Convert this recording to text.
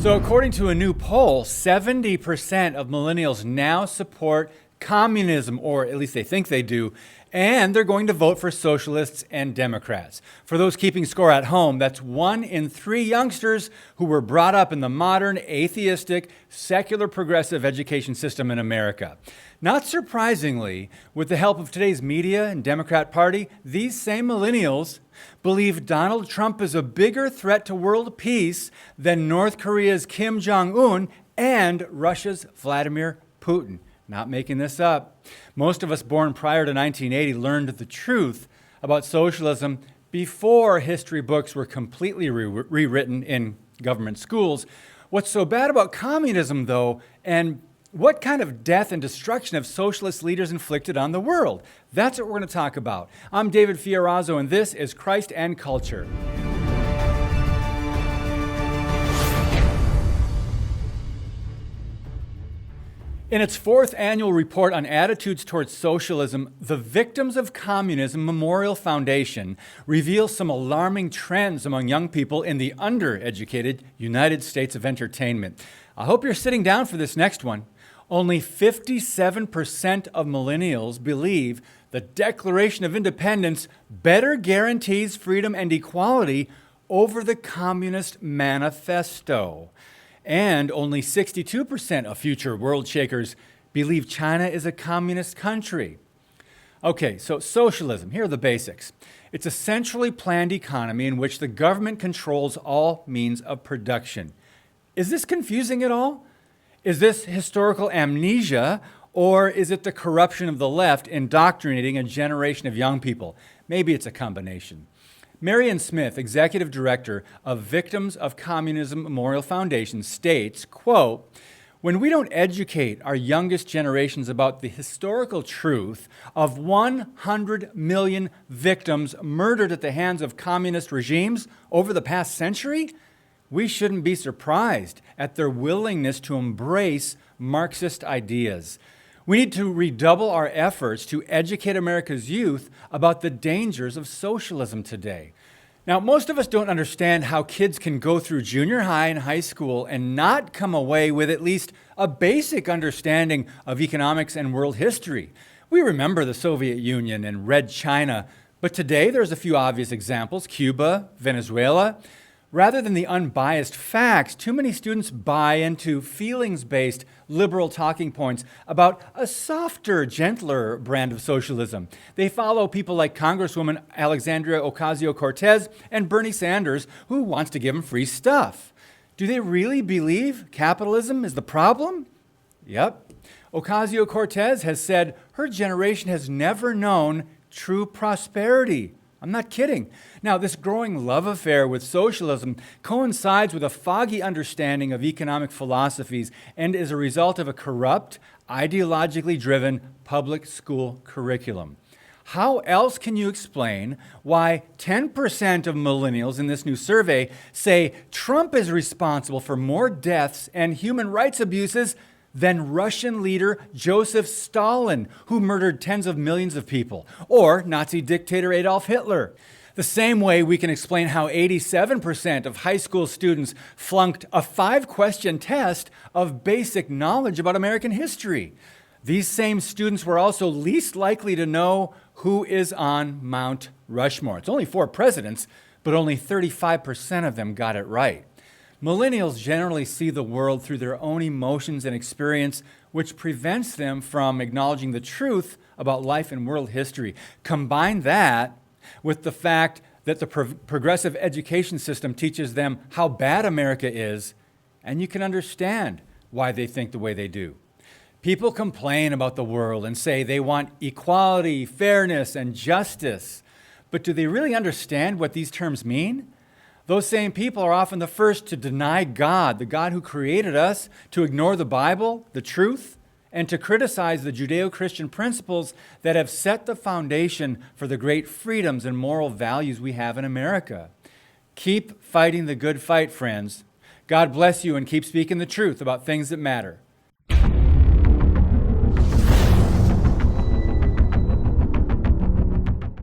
So according to a new poll, 70% of millennials now support communism, or at least they think they do, and they're going to vote for socialists and Democrats. For those keeping score at home, that's 1 in 3 youngsters who were brought up in the modern, atheistic, secular, progressive education system in America. Not surprisingly, with the help of today's media and Democrat Party, these same millennials believe Donald Trump is a bigger threat to world peace than North Korea's Kim Jong-un and Russia's Vladimir Putin. Not making this up. Most of us born prior to 1980 learned the truth about socialism before history books were completely rewritten in government schools. What's so bad about communism, though, and what kind of death and destruction have socialist leaders inflicted on the world? That's what we're going to talk about. I'm David Fiorazzo, and this is Christ and Culture. In its 4th annual report on attitudes towards socialism, the Victims of Communism Memorial Foundation reveals some alarming trends among young people in the undereducated United States of entertainment. I hope you're sitting down for this next one. Only 57% of millennials believe the Declaration of Independence better guarantees freedom and equality over the Communist Manifesto. And only 62% of future world shakers believe China is a communist country. Okay, so socialism, here are the basics. It's a centrally planned economy in which the government controls all means of production. Is this confusing at all? Is this historical amnesia, or is it the corruption of the left indoctrinating a generation of young people? Maybe it's a combination. Marion Smith, executive director of Victims of Communism Memorial Foundation, states, quote, "When we don't educate our youngest generations about the historical truth of 100 million victims murdered at the hands of communist regimes over the past century, we shouldn't be surprised at their willingness to embrace Marxist ideas. We need to redouble our efforts to educate America's youth about the dangers of socialism today." Now, most of us don't understand how kids can go through junior high and high school and not come away with at least a basic understanding of economics and world history. We remember the Soviet Union and Red China, but today there's a few obvious examples: Cuba, Venezuela. Rather than the unbiased facts, too many students buy into feelings-based liberal talking points about a softer, gentler brand of socialism. They follow people like Congresswoman Alexandria Ocasio-Cortez and Bernie Sanders, who wants to give them free stuff. Do they really believe capitalism is the problem? Yep. Ocasio-Cortez has said her generation has never known true prosperity. I'm not kidding. Now, this growing love affair with socialism coincides with a foggy understanding of economic philosophies and is a result of a corrupt, ideologically driven public school curriculum. How else can you explain why 10% of millennials in this new survey say Trump is responsible for more deaths and human rights abuses than Russian leader Joseph Stalin, who murdered tens of millions of people, or Nazi dictator Adolf Hitler? The same way we can explain how 87% of high school students flunked a 5-question test of basic knowledge about American history. These same students were also least likely to know who is on Mount Rushmore. It's only 4 presidents, but only 35% of them got it right. Millennials generally see the world through their own emotions and experience, which prevents them from acknowledging the truth about life and world history. Combine that with the fact that the progressive education system teaches them how bad America is, and you can understand why they think the way they do. People complain about the world and say they want equality, fairness, and justice. But do they really understand what these terms mean? Those same people are often the first to deny God, the God who created us, to ignore the Bible, the truth, and to criticize the Judeo-Christian principles that have set the foundation for the great freedoms and moral values we have in America. Keep fighting the good fight, friends. God bless you, and keep speaking the truth about things that matter.